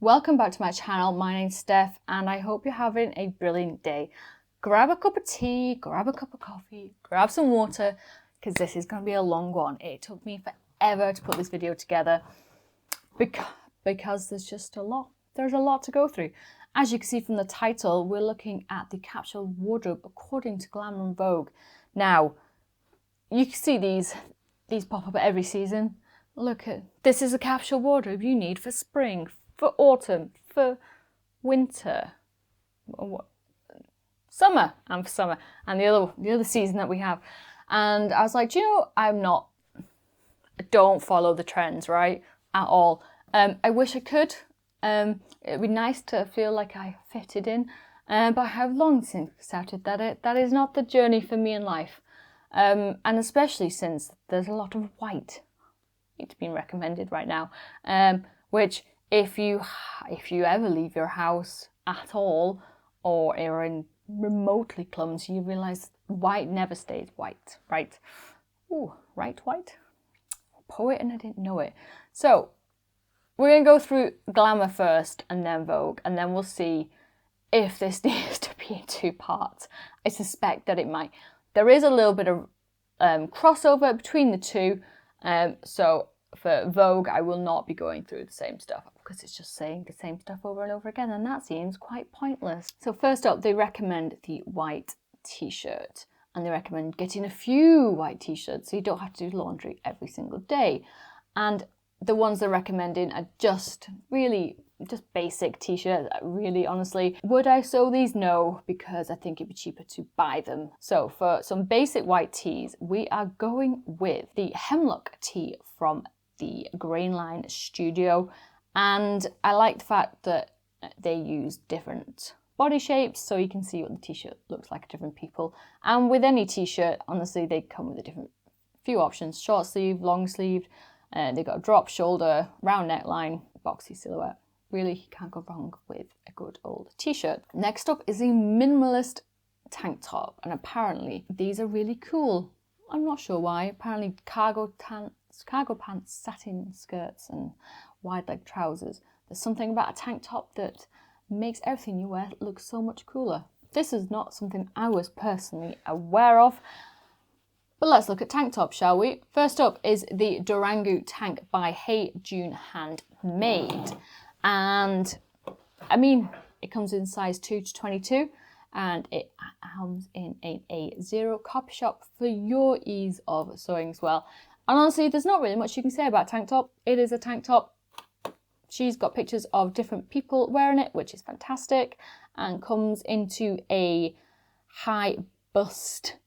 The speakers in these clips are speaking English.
Welcome back to my channel. My name's Steph and I hope you're having a brilliant day. Grab a cup of tea, grab a cup of coffee, grab some water, because this is going to be a long one. It took me forever to put this video together because there's just a lot. There's a lot to go through. As you can see from the title, we're looking at the capsule wardrobe according to Glamour and Vogue. Now, you can see these pop up every season. Look at this is a capsule wardrobe you need for spring, for autumn, for winter, summer, and for summer, and the other season that we have. And I was like, do you know, I don't follow the trends, right, at all. I wish I could. It'd be nice to feel like I fitted in, but I have long since accepted that that is not the journey for me in life, and especially since there's a lot of white it's being recommended right now, which if you ever leave your house at all or are in remotely clumsy, you realise white never stays white, right? Ooh, right, white? Poet and I didn't know it. So we're going to go through Glamour first and then Vogue, and then we'll see if this needs to be in two parts. I suspect that it might. There is a little bit of crossover between the two. So for Vogue, I will not be going through the same stuff because it's just saying the same stuff over and over again, and that seems quite pointless. So first up, they recommend the white t-shirt, and they recommend getting a few white t-shirts so you don't have to do laundry every single day. And the ones they're recommending are just basic t-shirts. Really, honestly, would I sew these? No, because I think it'd be cheaper to buy them. So for some basic white tees, we are going with the Hemlock tee from the Grainline Studio. And I like the fact that they use different body shapes so you can see what the t-shirt looks like to different people. And with any t-shirt, honestly, they come with a few options: short sleeve, long sleeved. They've got a drop shoulder, round neckline, boxy silhouette. Really, you can't go wrong with a good old t-shirt. Next up is a minimalist tank top, and apparently these are really cool. I'm not sure why. Apparently cargo pants, satin skirts and wide leg trousers. There's something about a tank top that makes everything you wear look so much cooler. This is not something I was personally aware of. But let's look at tank tops, shall we? First up is the Durango tank by Hey June Handmade. And I mean, it comes in size 2 to 22, and it comes in an A0 copy shop for your ease of sewing as well. And honestly, there's not really much you can say about tank top. It is a tank top. She's got pictures of different people wearing it, which is fantastic, and comes into a high bust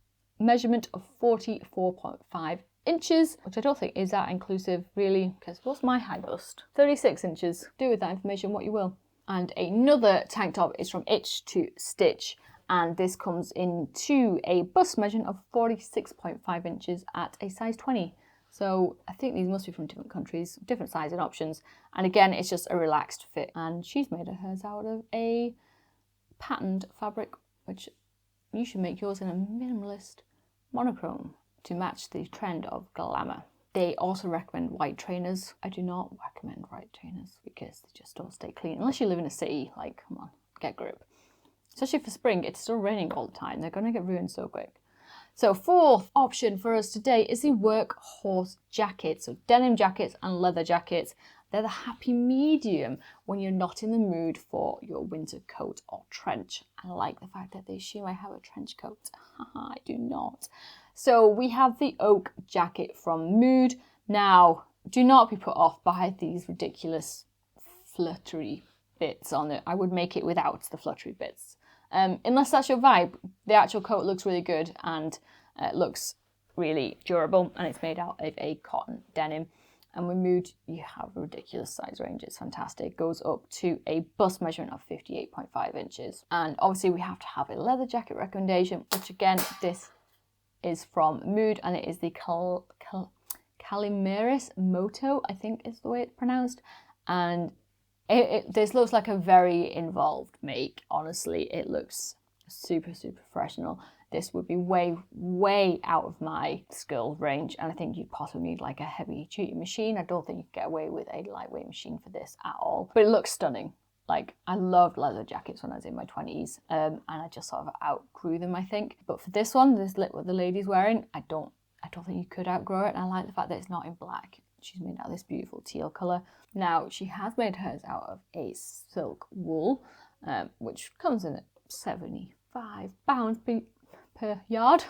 measurement of 44.5 inches, which I don't think is that inclusive really, because what's my high bust? 36 inches. Do with that information what you will. And another tank top is from Itch to Stitch, and this comes into a bust measurement of 46.5 inches at a size 20. So I think these must be from different countries, different sizing options. And again, it's just a relaxed fit, and she's made hers out of a patterned fabric, which you should make yours in a minimalist monochrome to match the trend of glamour. They also recommend white trainers. I do not recommend white trainers because they just don't stay clean. Unless you live in a city, like, come on, get grip. Especially for spring, it's still raining all the time. They're going to get ruined so quick. So fourth option for us today is the Workhorse jacket. So denim jackets and leather jackets. They're the happy medium when you're not in the mood for your winter coat or trench. I like the fact that they assume I have a trench coat. I do not. So we have the oak jacket from Mood. Now, do not be put off by these ridiculous fluttery bits on it. I would make it without the fluttery bits. Unless that's your vibe. The actual coat looks really good and looks really durable, and it's made out of a cotton denim. And with Mood, you have a ridiculous size range. It's fantastic. It goes up to a bust measurement of 58.5 inches. And obviously we have to have a leather jacket recommendation, which again, this is from Mood, and it is the Calimeris Moto, I think is the way it's pronounced. And this looks like a very involved make, honestly. It looks super, super professional. this would be way out of my skill range, and I think you'd possibly need like a heavy duty machine. I don't think you could get away with a lightweight machine for this at all, but it looks stunning. Like, I loved leather jackets when I was in my 20s, and I just sort of outgrew them, I think. But for this one, what the lady's wearing, I don't think you could outgrow it, and I like the fact that it's not in black. She's made out of this beautiful teal colour. Now, she has made hers out of a silk wool, which comes in at £75 per yard,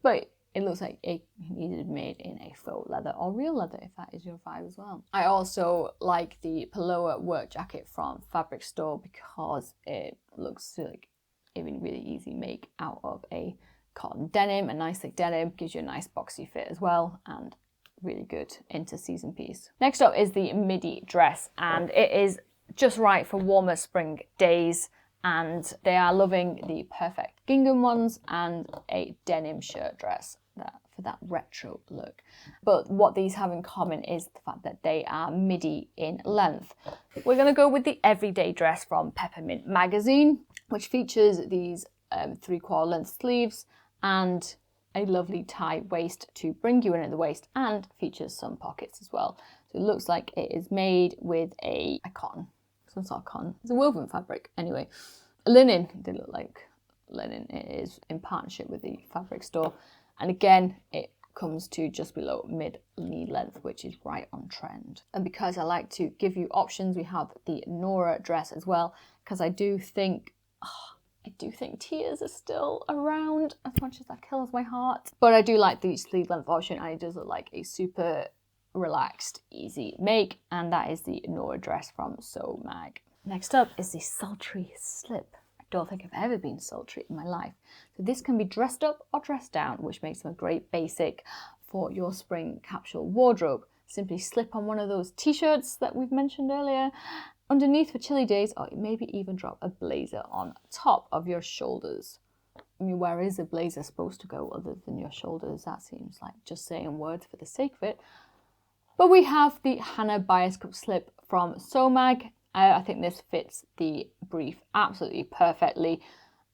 but it looks like it needed made in a faux leather or real leather, if that is your vibe as well. I also like the pullover work jacket from Fabric Store because it looks like a really easy make out of a cotton denim, a nice thick denim, gives you a nice boxy fit as well, and really good inter-season piece. Next up is the midi dress, and it is just right for warmer spring days, and they are loving the perfect gingham ones and a denim shirt dress for that retro look. But what these have in common is the fact that they are midi in length. We're going to go with the everyday dress from Peppermint magazine, which features these 3/4 length sleeves and a lovely tie waist to bring you in at the waist, and features some pockets as well. So it looks like it is made with a cotton, some sort of cotton. It's a woven fabric anyway. Linen, they look like linen. It is in partnership with the Fabric Store, and again it comes to just below mid knee length, which is right on trend. And because I like to give you options, we have the Nora dress as well, because I do think tiers are still around, as much as that kills my heart. But I do like the sleeve length option, and it does look like a super relaxed, easy make, and that is the Nora dress from So Mag. Next up is the Sultry slip. I don't think I've ever been sultry in my life. So this can be dressed up or dressed down, which makes them a great basic for your spring capsule wardrobe. Simply slip on one of those t-shirts that we've mentioned earlier underneath for chilly days, or maybe even drop a blazer on top of your shoulders. I mean, where is a blazer supposed to go other than your shoulders? That seems like just saying words for the sake of it. But we have the Hannah Bias Cup slip from So Mag. I think this fits the brief absolutely perfectly.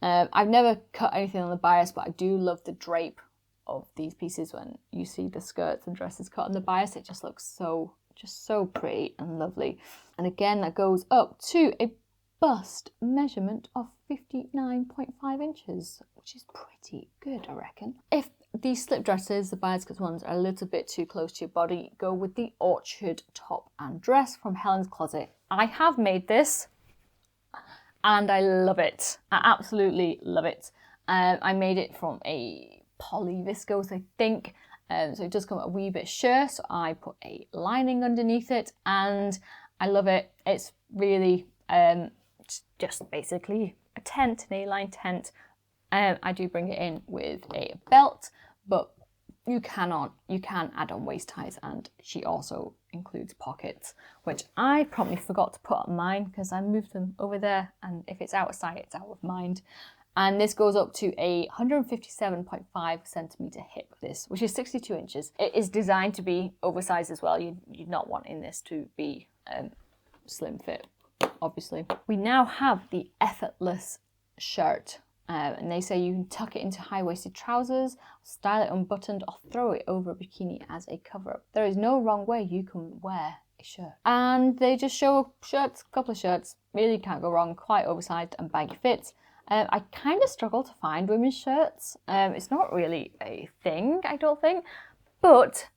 I've never cut anything on the bias, but I do love the drape of these pieces when you see the skirts and dresses cut on the bias. It just looks so pretty and lovely. And again, that goes up to a bust measurement of 59.5 inches, which is pretty good, I reckon. If these slip dresses, the bias cut ones, are a little bit too close to your body, go with the Orchard top and dress from Helen's Closet. I have made this and I love it. I absolutely love it. I made it from a poly viscose, I think. So it does come a wee bit sheer, so I put a lining underneath it, and I love it. It's really just basically a tent, an A-line tent. I do bring it in with a belt, but you can add on waist ties, and she also includes pockets, which I probably forgot to put on mine because I moved them over there, and if it's out of sight, it's out of mind. And this goes up to a 157.5 centimetre hip, which is 62 inches. It is designed to be oversized as well. You're not wanting this to be slim fit, obviously. We now have the effortless shirt. And they say you can tuck it into high-waisted trousers, style it unbuttoned, or throw it over a bikini as a cover-up. There is no wrong way you can wear a shirt. And they just show shirts, a couple of shirts, really can't go wrong, quite oversized and baggy fits. I kind of struggle to find women's shirts. It's not really a thing, I don't think. But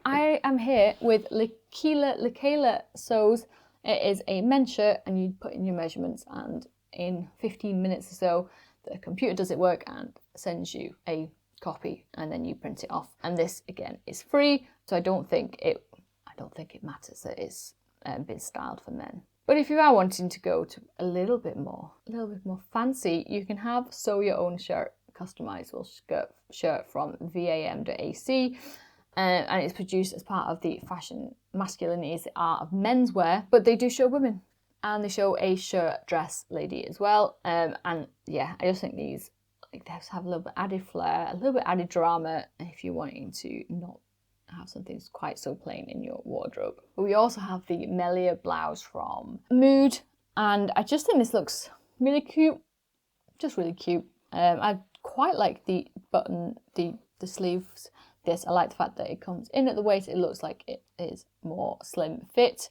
I am here with Lakayla Sews. It is a men's shirt, and you put in your measurements, and in 15 minutes or so, the computer does its work and sends you a copy, and then you print it off. And this, again, is free, so I don't think it matters that it's been styled for men. But if you are wanting to go to a little bit more fancy, you can have Sew Your Own Shirt, customizable shirt from VAM.AC, and it's produced as part of the Fashion Masculinity is the Art of Menswear, but they do show women, and they show a shirt dress lady as well. And yeah, I just think these they have to have a little bit added flair, a little bit added drama if you're wanting to not have something quite so plain in your wardrobe. But we also have the Melia blouse from Mood, and I just think this looks really cute, just really cute. I quite like the button, the sleeves. This, I like the fact that it comes in at the waist. It looks like it is more slim fit,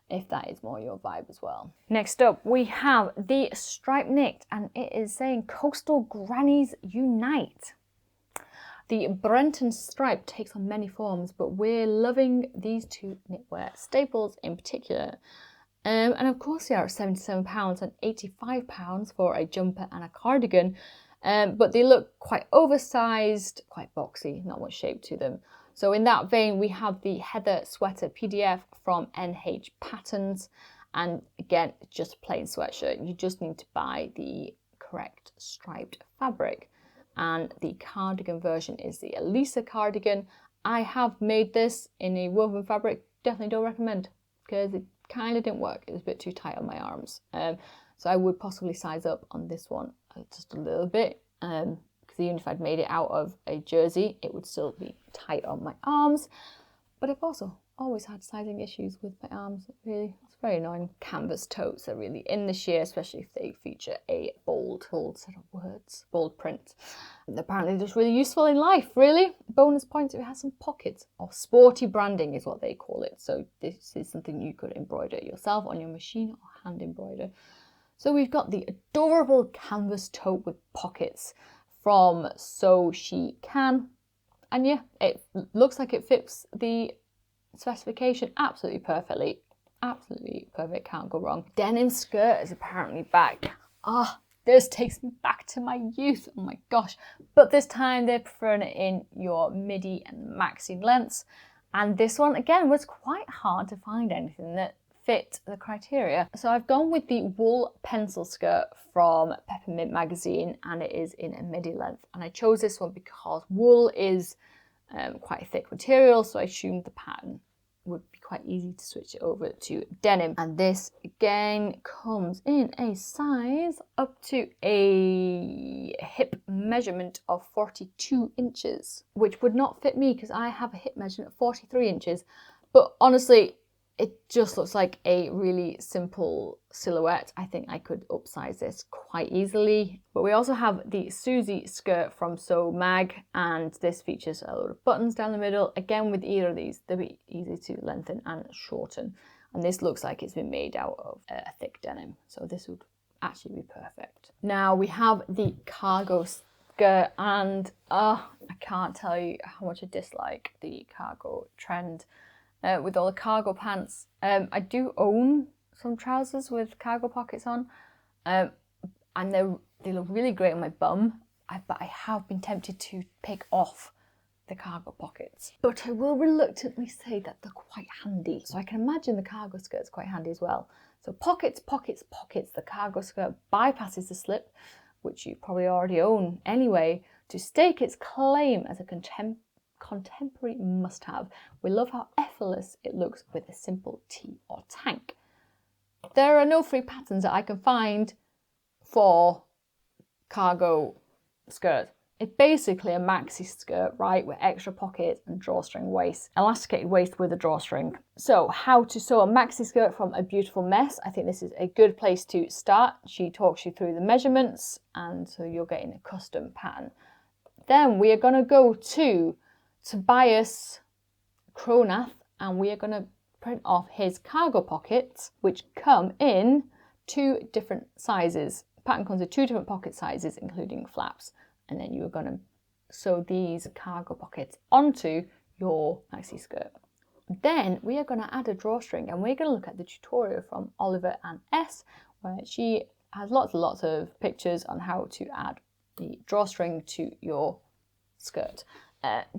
if that is more your vibe as well. Next up, we have the striped knit, and it is saying Coastal Grannies Unite. The Brenton stripe takes on many forms, but we're loving these two knitwear staples in particular. And of course they are at £77 and £85 for a jumper and a cardigan, but they look quite oversized, quite boxy, not much shape to them. So in that vein, we have the Heather Sweater PDF from NH Patterns, and again, just a plain sweatshirt. You just need to buy the correct striped fabric. And the cardigan version is the Elisa cardigan. I have made this in a woven fabric. Definitely don't recommend, because it kind of didn't work. It was a bit too tight on my arms. So I would possibly size up on this one just a little bit, because even if I'd made it out of a jersey, it would still be tight on my arms. But I've also always had sizing issues with my arms. Really, it's very annoying. Canvas totes are really in this year, especially if they feature a bold set of words, bold print. And apparently just really useful in life, really. Bonus points if it has some pockets, or sporty branding is what they call it. So this is something you could embroider yourself on your machine or hand embroider. So we've got the adorable canvas tote with pockets from So She Can. And yeah, it looks like it fits the specification absolutely perfectly. Absolutely perfect, can't go wrong. Denim skirt is apparently back. This takes me back to my youth, oh my gosh. But this time they're preferring it in your midi and maxi lengths. And this one, again, was quite hard to find anything that fit the criteria. So I've gone with the wool pencil skirt from Peppermint magazine, and it is in a midi length. And I chose this one because wool is quite a thick material, so I assumed the pattern would be quite easy to switch it over to denim. And this again comes in a size up to a hip measurement of 42 inches, which would not fit me because I have a hip measurement of 43 inches. But honestly, it just looks like a really simple silhouette. I think I could upsize this quite easily. But we also have the Susie skirt from So Mag, and this features a load of buttons down the middle. Again, with either of these, they'll be easy to lengthen and shorten. And this looks like it's been made out of a thick denim, so this would actually be perfect. Now we have the cargo skirt, and I can't tell you how much I dislike the cargo trend. With all the cargo pants. I do own some trousers with cargo pockets on, and they look really great on my bum, but I have been tempted to pick off the cargo pockets. But I will reluctantly say that they're quite handy, so I can imagine the cargo skirt's quite handy as well. So pockets, pockets, pockets. The cargo skirt bypasses the slip, which you probably already own anyway, to stake its claim as a contemporary must-have. We love how effortless it looks with a simple tee or tank. There are no free patterns that I can find for cargo skirt. It's basically a maxi skirt, right, with extra pockets and drawstring waist, elasticated waist with a drawstring. So how to sew a maxi skirt from a beautiful mess. I think this is a good place to start. She talks you through the measurements, and so you're getting a custom pattern. Then we are going to go to Tobias Cronath, and we are going to print off his cargo pockets, which come in 2 different sizes. The pattern comes with 2 different pocket sizes, including flaps, and then you are going to sew these cargo pockets onto your maxi skirt. Then we are going to add a drawstring, and we're going to look at the tutorial from Oliver and S, where she has lots and lots of pictures on how to add the drawstring to your skirt.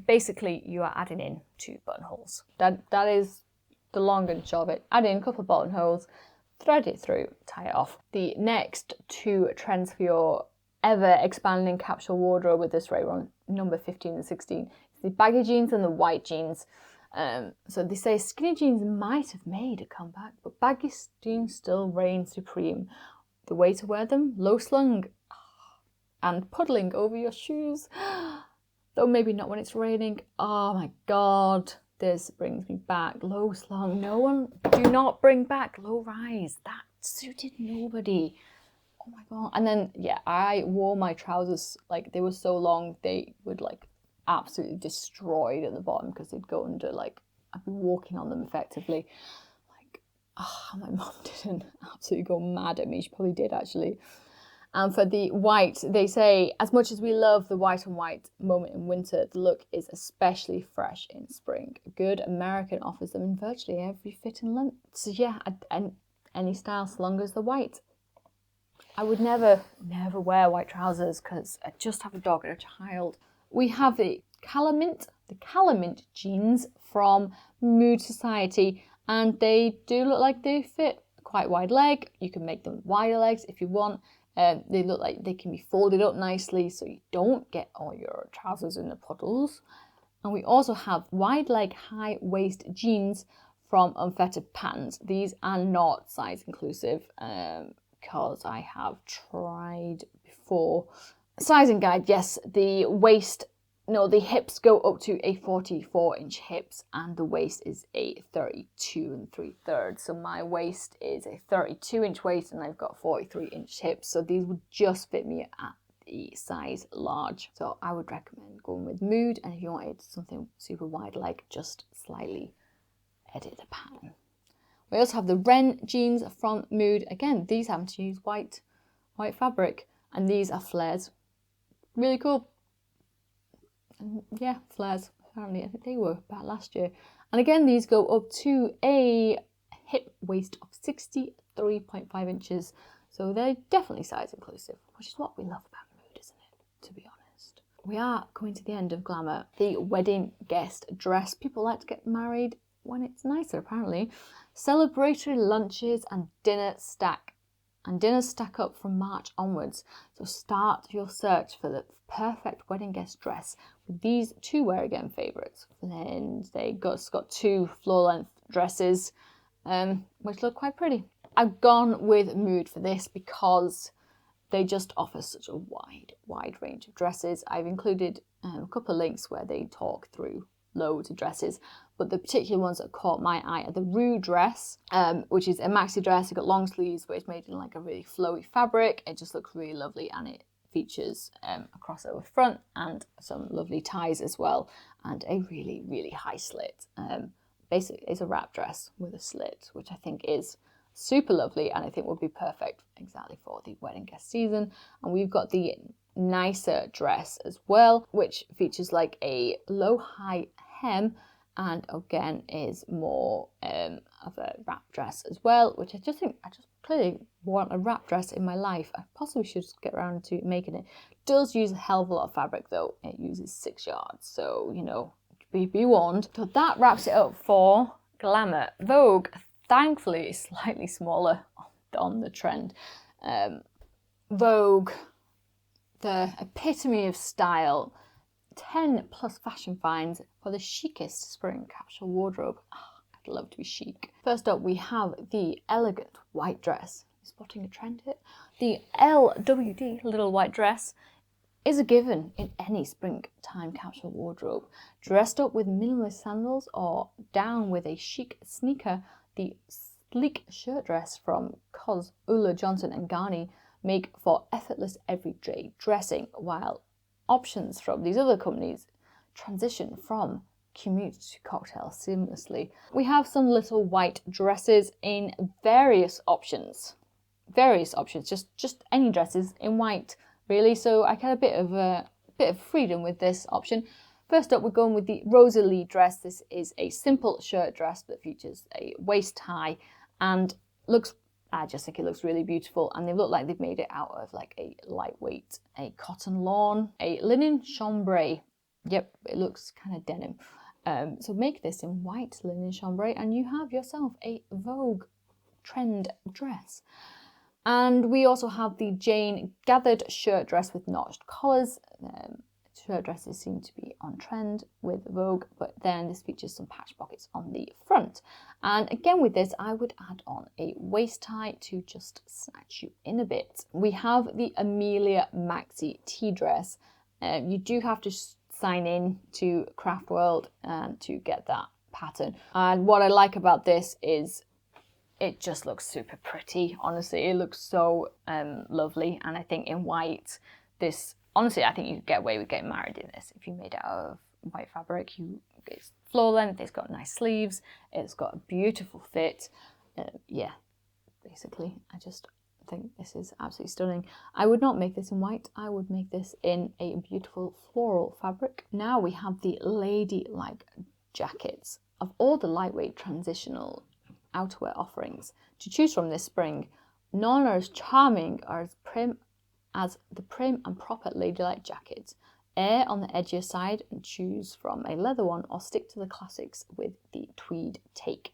Basically, you are adding in 2 buttonholes. That is the long and short of it. Add in a couple of buttonholes, thread it through, tie it off. The next 2 trends for your ever expanding capsule wardrobe with this right on number 15 and 16 is the baggy jeans and the white jeans. So they say skinny jeans might have made a comeback, but baggy jeans still reign supreme. The way to wear them, low slung and puddling over your shoes. Though maybe not when it's raining. Oh my God, this brings me back. Low slung. Do not bring back low rise. That suited nobody. Oh my God. And then, yeah, I wore my trousers, like, they were so long, they would, like, absolutely destroyed at the bottom because they'd go under, like, I'd be walking on them effectively. Like, my mum didn't absolutely go mad at me. She probably did, actually. And for the white, they say, as much as we love the white on white moment in winter, the look is especially fresh in spring. Good American offers them in virtually every fit and length. So yeah, and any style so long as the white. I would never wear white trousers because I just have a dog and a child. We have the Calamint jeans from Mood Society, and they do look like they fit quite wide leg. You can make them wider legs if you want. They look like they can be folded up nicely so you don't get all your trousers in the puddles. And we also have wide leg, high waist jeans from Unfettered Patterns. These are not size inclusive because I have tried before. Sizing guide, yes, the hips go up to a 44-inch hips and the waist is a 32 3/3. So my waist is a 32-inch waist and I've got 43-inch hips. So these would just fit me at the size large. So I would recommend going with Mood, and if you wanted something super wide leg, just slightly edit the pattern. We also have the Wren jeans from Mood. Again, these happen to use white fabric, and these are flares. Really cool. And yeah, flares. Apparently, I think they were about last year. And again, these go up to a hip waist of 63.5 inches. So they're definitely size inclusive, which is what we love about Mood, isn't it? To be honest. We are coming to the end of Glamour. The wedding guest dress. People like to get married when it's nicer, apparently. Celebratory lunches and dinners stack up from March onwards. So start your search for the perfect wedding guest dress with these two Wear Again favourites. And they got two floor length dresses, which look quite pretty. I've gone with Mood for this because they just offer such a wide range of dresses. I've included a couple of links where they talk through loads of dresses, but the particular ones that caught my eye are the Rue dress, which is a maxi dress. It's got long sleeves, but it's made in like a really flowy fabric. It just looks really lovely, and it features a crossover front and some lovely ties as well, and a really high slit. Basically, it's a wrap dress with a slit, which I think is super lovely, and I think would be perfect exactly for the wedding guest season. And we've got the nicer dress as well, which features like a low-high hem, and again is more of a wrap dress as well, which I just clearly want a wrap dress in my life. I possibly should get around to making it. It does use a hell of a lot of fabric though. It uses 6 yards, so you know, be warned. So that wraps it up for Glamour Vogue. Thankfully it's slightly smaller on the trend. Vogue, the epitome of style. 10 plus fashion finds for the chicest spring capsule wardrobe. I'd love to be chic. First up, we have the elegant white dress. Spotting a trend here. The LWD little white dress is a given in any springtime capsule wardrobe. Dressed up with minimalist sandals or down with a chic sneaker, the sleek shirt dress from COS, Ulla Johnson and Garni make for effortless everyday dressing, while options from these other companies transition from commute to cocktail seamlessly. We have some little white dresses in various options, just any dresses in white really. So I get a bit of freedom with this option. First up, we're going with the Rosalie dress. This is a simple shirt dress that features a waist high and I just think it looks really beautiful, and they look like they've made it out of like a lightweight, a cotton lawn, a linen chambray. Yep, it looks kind of denim. So make this in white linen chambray and you have yourself a Vogue trend dress. And we also have the Jane gathered shirt dress with notched collars. Shirt dresses seem to be on trend with Vogue, but then this features some patch pockets on the front. And again with this, I would add on a waist tie to just snatch you in a bit. We have the Amelia maxi tea dress. You do have to sign in to Craft World to get that pattern. And what I like about this is it just looks super pretty. Honestly, it looks so lovely. And I think in white, this, honestly, I think you could get away with getting married in this. If you made it out of white fabric, it's floor length, it's got nice sleeves, it's got a beautiful fit. Yeah, basically, I just think this is absolutely stunning. I would not make this in white, I would make this in a beautiful floral fabric. Now we have the Ladylike jackets. Of all the lightweight transitional outerwear offerings to choose from this spring, none are as charming or as prim as the prim and proper Ladylike jackets. Err on the edgier side and choose from a leather one, or stick to the classics with the tweed take.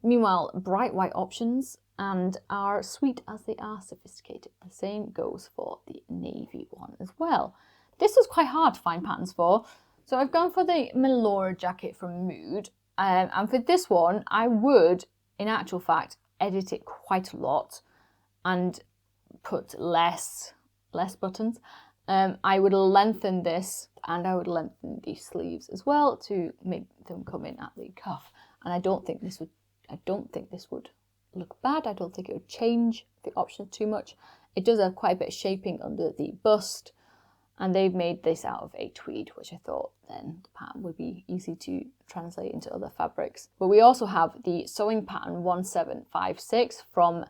Meanwhile, bright white options and are sweet as they are sophisticated. The same goes for the navy one as well. This was quite hard to find patterns for, so I've gone for the Melora jacket from Mood, and for this one I would, in actual fact, edit it quite a lot and put less buttons. I would lengthen this, and I would lengthen the sleeves as well to make them come in at the cuff. And I don't think this would look bad. I don't think it would change the options too much. It does have quite a bit of shaping under the bust, and they've made this out of a tweed, which I thought then the pattern would be easy to translate into other fabrics. But we also have the sewing pattern 1756 from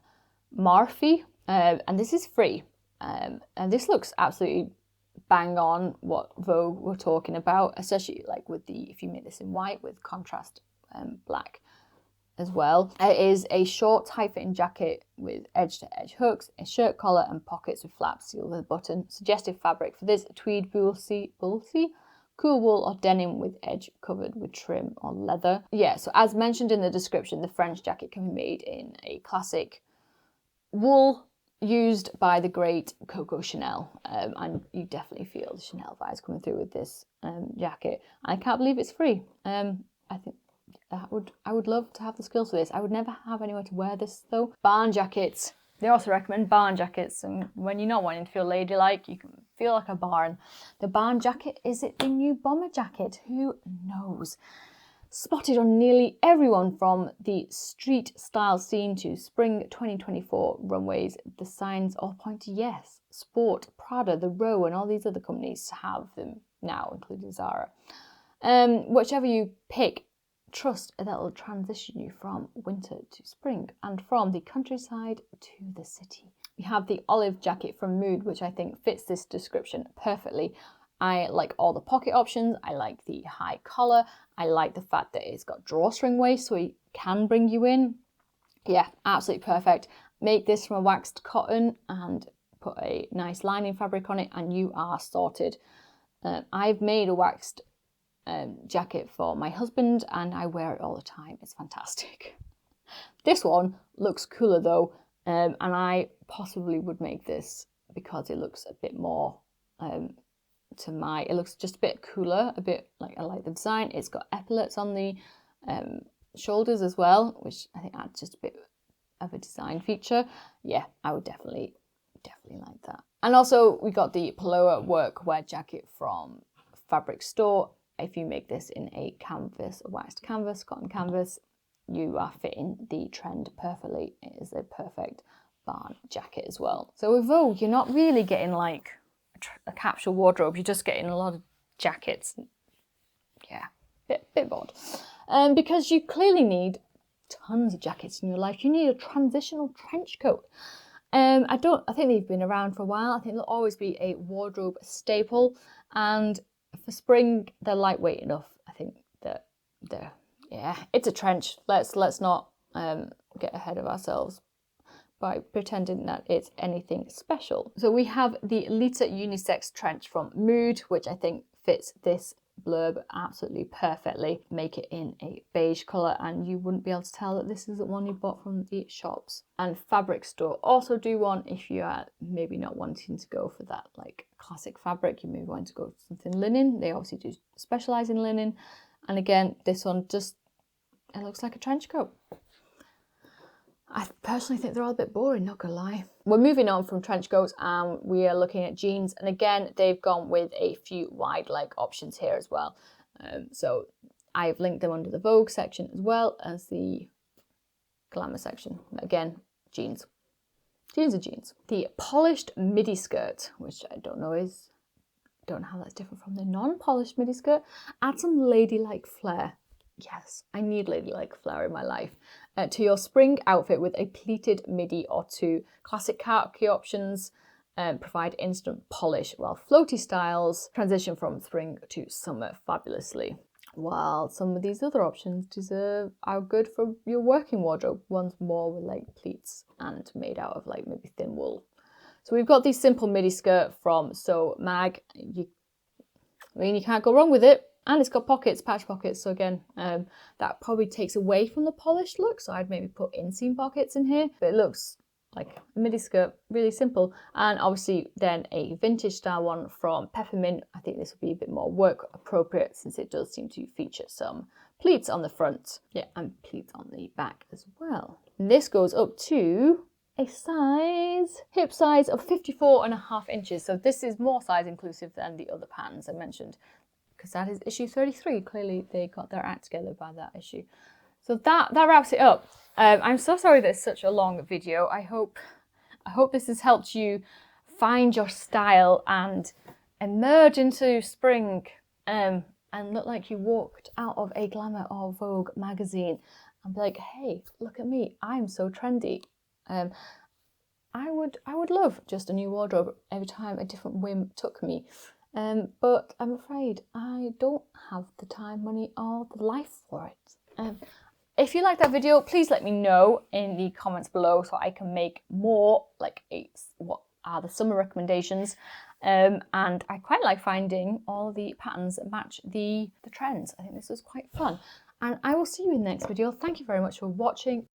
Marfi, and this is free. And this looks absolutely bang on what Vogue were talking about, especially like with if you make this in white with contrast black as well. It is a short tight-fitting jacket with edge-to-edge hooks, a shirt collar and pockets with flaps sealed with a button. Suggestive fabric for this: tweed, bullseye, cool wool or denim with edge covered with trim or leather. Yeah, so as mentioned in the description, the French jacket can be made in a classic wool used by the great Coco Chanel, and you definitely feel the Chanel vibes coming through with this jacket. I can't believe it's free. I think I would love to have the skills for this. I would never have anywhere to wear this though. Barn jackets. They also recommend barn jackets, and when you're not wanting to feel ladylike, you can feel like a barn. The barn jacket, is it the new bomber jacket? Who knows? Spotted on nearly everyone from the street style scene to spring 2024 runways, the signs all point to yes. Sport, Prada, The Row and all these other companies have them now, including Zara. Whichever you pick, trust that will transition you from winter to spring and from the countryside to the city. We have the olive jacket from Mood, which I think fits this description perfectly. I like all the pocket options, I like the high collar, I like the fact that it's got drawstring waist so it can bring you in. Yeah, absolutely perfect. Make this from a waxed cotton and put a nice lining fabric on it and you are sorted. I've made a waxed jacket for my husband and I wear it all the time. It's fantastic. This one looks cooler though, and I possibly would make this because it looks a bit more it looks just a bit cooler, a bit like I like the design. It's got epaulets on the shoulders as well, which I think adds just a bit of a design feature. Yeah, I would definitely like that. And also we got the Paloa workwear jacket from Fabric Store. If you make this in a waxed canvas, cotton canvas, you are fitting the trend perfectly. It is a perfect barn jacket as well. So with Vogue, you're not really getting like a capsule wardrobe, you're just getting a lot of jackets. Yeah, bit bored. Because you clearly need tons of jackets in your life. You need a transitional trench coat. I think they've been around for a while. I think they'll always be a wardrobe staple, and for spring they're lightweight enough. I think that it's a trench. Let's not get ahead of ourselves by pretending that it's anything special. So we have the Lita Unisex Trench from Mood, which I think fits this blurb absolutely perfectly. Make it in a beige colour and you wouldn't be able to tell that this isn't one you bought from the shops. And Fabric Store also do one if you are maybe not wanting to go for that like classic fabric, you maybe want to go for something linen. They obviously do specialise in linen. And again, this one it looks like a trench coat. I personally think they're all a bit boring, not gonna lie. We're moving on from trench coats and we are looking at jeans. And again, they've gone with a few wide leg options here as well. So I've linked them under the Vogue section as well as the Glamour section. Again, jeans. Jeans are jeans. The polished midi skirt, which I don't know how that's different from the non-polished midi skirt. Add some ladylike flair. Yes, I need ladylike flair in my life. To your spring outfit with a pleated midi or two. Classic khaki options provide instant polish, while floaty styles transition from spring to summer fabulously. While some of these other options are good for your working wardrobe. One's more with like pleats and made out of like maybe thin wool. So we've got the simple midi skirt from So Mag. You can't go wrong with it. And it's got pockets, patch pockets. So again, that probably takes away from the polished look. So I'd maybe put inseam pockets in here. But it looks like a midi skirt, really simple. And obviously then a vintage style one from Peppermint. I think this would be a bit more work appropriate since it does seem to feature some pleats on the front. Yeah, and pleats on the back as well. And this goes up to a hip size of 54.5 inches. So this is more size inclusive than the other patterns I mentioned, because that is issue 33. Clearly they got their act together by that issue. So that wraps it up. I'm so sorry that it's such a long video. I hope this has helped you find your style and emerge into spring and look like you walked out of a Glamour or Vogue magazine and be like, hey, look at me, I'm so trendy. I would love just a new wardrobe every time a different whim took me. But I'm afraid I don't have the time, money, or the life for it. If you like that video, please let me know in the comments below so I can make more, like what are the summer recommendations. And I quite like finding all the patterns that match the trends. I think this was quite fun. And I will see you in the next video. Thank you very much for watching.